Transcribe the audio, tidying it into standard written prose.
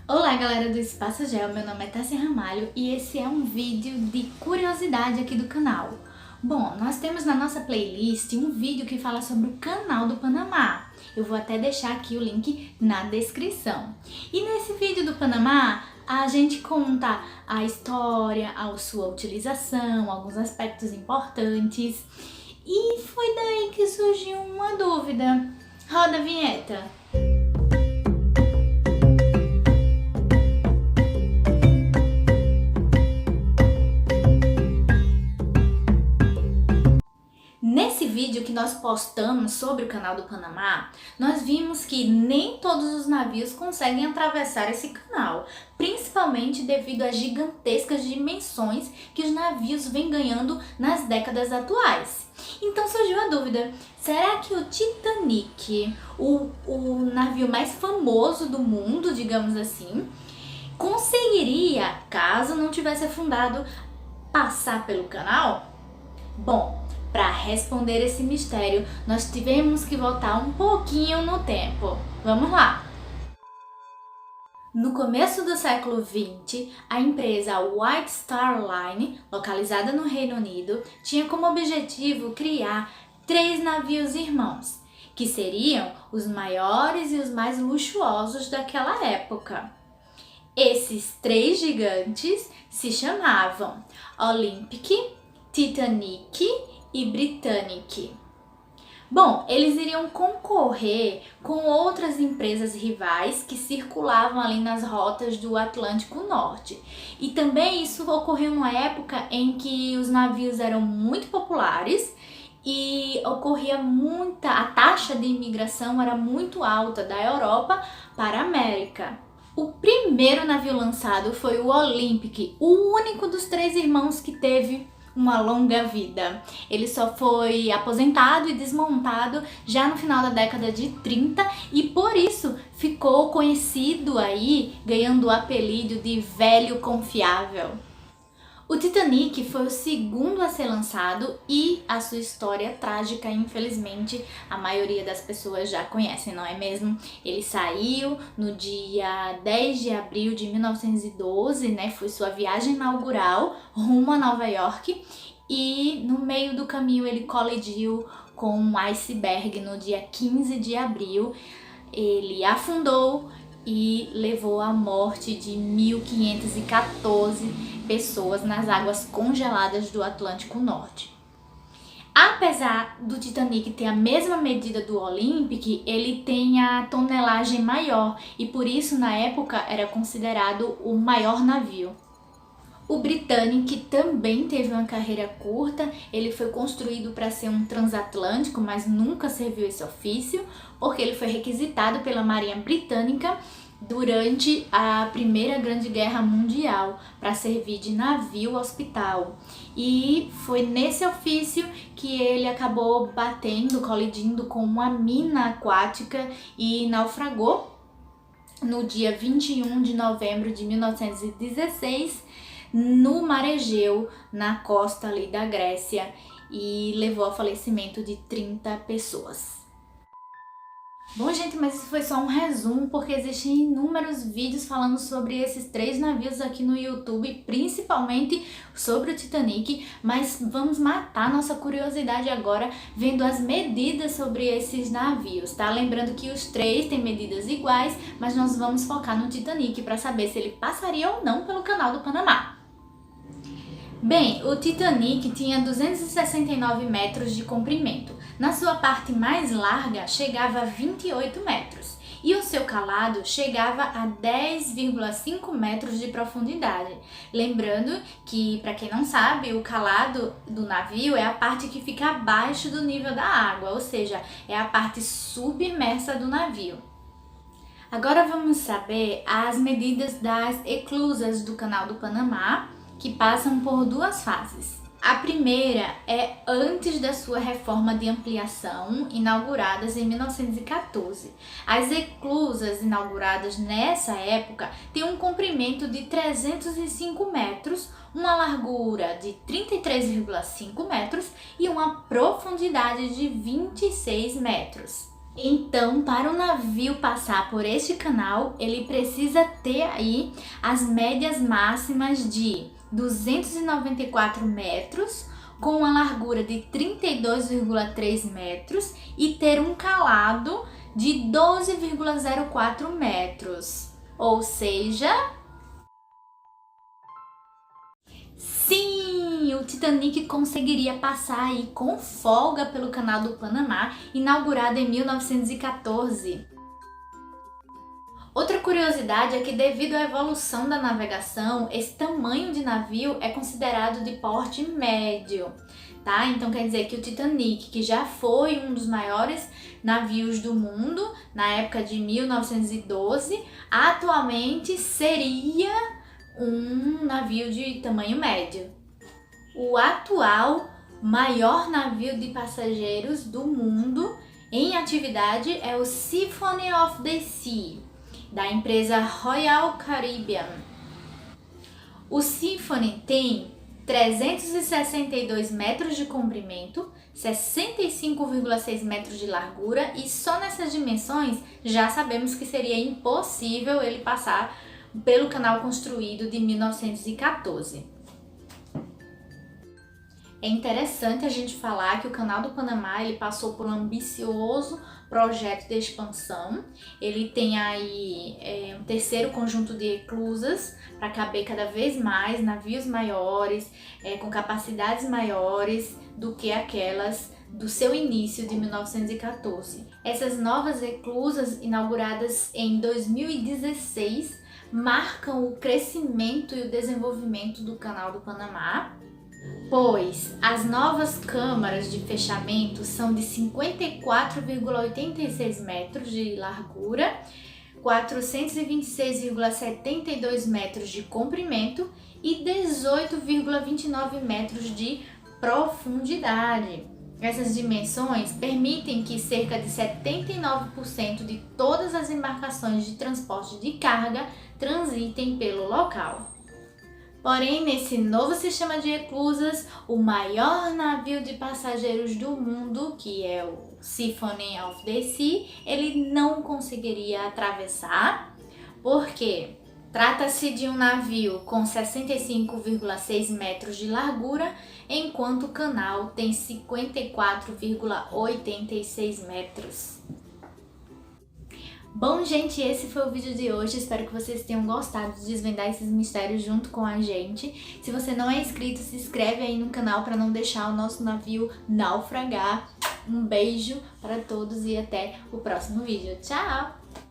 Olá galera do Espaço Gel, meu nome é Tássia Ramalho e esse é um vídeo de curiosidade aqui do canal. Bom, nós temos na nossa playlist um vídeo que fala sobre o Canal do Panamá. Eu vou até deixar aqui o link na descrição. E nesse vídeo do Panamá, a gente conta a história, a sua utilização, alguns aspectos importantes. E foi daí que surgiu uma dúvida. Roda a vinheta! Nesse vídeo que nós postamos sobre o Canal do Panamá, nós vimos que nem todos os navios conseguem atravessar esse canal, principalmente devido às gigantescas dimensões que os navios vêm ganhando nas décadas atuais. Então surgiu a dúvida, será que o Titanic, o navio mais famoso do mundo, digamos assim, conseguiria, caso não tivesse afundado, passar pelo canal? Bom, para responder esse mistério, nós tivemos que voltar um pouquinho no tempo. Vamos lá! No começo do século XX, a empresa White Star Line, localizada no Reino Unido, tinha como objetivo criar 3 navios irmãos, que seriam os maiores e os mais luxuosos daquela época. Esses 3 gigantes se chamavam Olympic, Titanic e Britannic. Bom, eles iriam concorrer com outras empresas rivais que circulavam ali nas rotas do Atlântico Norte. E também isso ocorreu numa época em que os navios eram muito populares e a taxa de imigração era muito alta da Europa para a América. O primeiro navio lançado foi o Olympic, o único dos 3 irmãos que teve uma longa vida. Ele só foi aposentado e desmontado já no final da década de 30 e por isso ficou conhecido aí, ganhando o apelido de Velho Confiável. O Titanic foi o segundo a ser lançado e a sua história trágica, infelizmente, a maioria das pessoas já conhecem, não é mesmo? Ele saiu no dia 10 de abril de 1912, né? Foi sua viagem inaugural rumo a Nova York e no meio do caminho ele colidiu com um iceberg no dia 15 de abril. Ele afundou e levou à morte de 1.514 pessoas nas águas congeladas do Atlântico Norte. Apesar do Titanic ter a mesma medida do Olympic, ele tem a tonelagem maior e por isso na época era considerado o maior navio. O Britannic também teve uma carreira curta, ele foi construído para ser um transatlântico, mas nunca serviu esse ofício, porque ele foi requisitado pela Marinha Britânica durante a Primeira Grande Guerra Mundial para servir de navio hospital. E foi nesse ofício que ele acabou colidindo com uma mina aquática e naufragou no dia 21 de novembro de 1916 no Mar Egeu, na costa ali da Grécia, e levou ao falecimento de 30 pessoas. Bom, gente, mas isso foi só um resumo, porque existem inúmeros vídeos falando sobre esses 3 navios aqui no YouTube, principalmente sobre o Titanic, mas vamos matar nossa curiosidade agora vendo as medidas sobre esses navios, tá? Lembrando que os 3 têm medidas iguais, mas nós vamos focar no Titanic para saber se ele passaria ou não pelo Canal do Panamá. Bem, o Titanic tinha 269 metros de comprimento. Na sua parte mais larga, chegava a 28 metros. E o seu calado chegava a 10,5 metros de profundidade. Lembrando que, para quem não sabe, o calado do navio é a parte que fica abaixo do nível da água, ou seja, é a parte submersa do navio. Agora vamos saber as medidas das eclusas do Canal do Panamá, que passam por 2 fases. A primeira é antes da sua reforma de ampliação, inauguradas em 1914. As eclusas inauguradas nessa época têm um comprimento de 305 metros, uma largura de 33,5 metros e uma profundidade de 26 metros. Então, para o navio passar por este canal, ele precisa ter aí as médias máximas de 294 metros, com uma largura de 32,3 metros e ter um calado de 12,04 metros. Ou seja, sim, o Titanic conseguiria passar aí com folga pelo Canal do Panamá, inaugurado em 1914. Outra curiosidade é que, devido à evolução da navegação, esse tamanho de navio é considerado de porte médio, tá? Então quer dizer que o Titanic, que já foi um dos maiores navios do mundo na época de 1912, atualmente seria um navio de tamanho médio. O atual maior navio de passageiros do mundo em atividade é o Symphony of the Sea, da empresa Royal Caribbean. O Symphony tem 362 metros de comprimento, 65,6 metros de largura, e só nessas dimensões já sabemos que seria impossível ele passar pelo canal construído de 1914. É interessante a gente falar que o Canal do Panamá ele passou por um ambicioso projeto de expansão. Ele tem aí um terceiro conjunto de eclusas para caber cada vez mais navios maiores, com capacidades maiores do que aquelas do seu início de 1914. Essas novas eclusas, inauguradas em 2016, marcam o crescimento e o desenvolvimento do Canal do Panamá, pois as novas câmaras de fechamento são de 54,86 metros de largura, 426,72 metros de comprimento e 18,29 metros de profundidade. Essas dimensões permitem que cerca de 79% de todas as embarcações de transporte de carga transitem pelo local. Porém, nesse novo sistema de eclusas, o maior navio de passageiros do mundo, que é o Symphony of the Sea, ele não conseguiria atravessar, porque trata-se de um navio com 65,6 metros de largura, enquanto o canal tem 54,86 metros. Bom, gente, esse foi o vídeo de hoje. Espero que vocês tenham gostado de desvendar esses mistérios junto com a gente. Se você não é inscrito, se inscreve aí no canal para não deixar o nosso navio naufragar. Um beijo para todos e até o próximo vídeo. Tchau!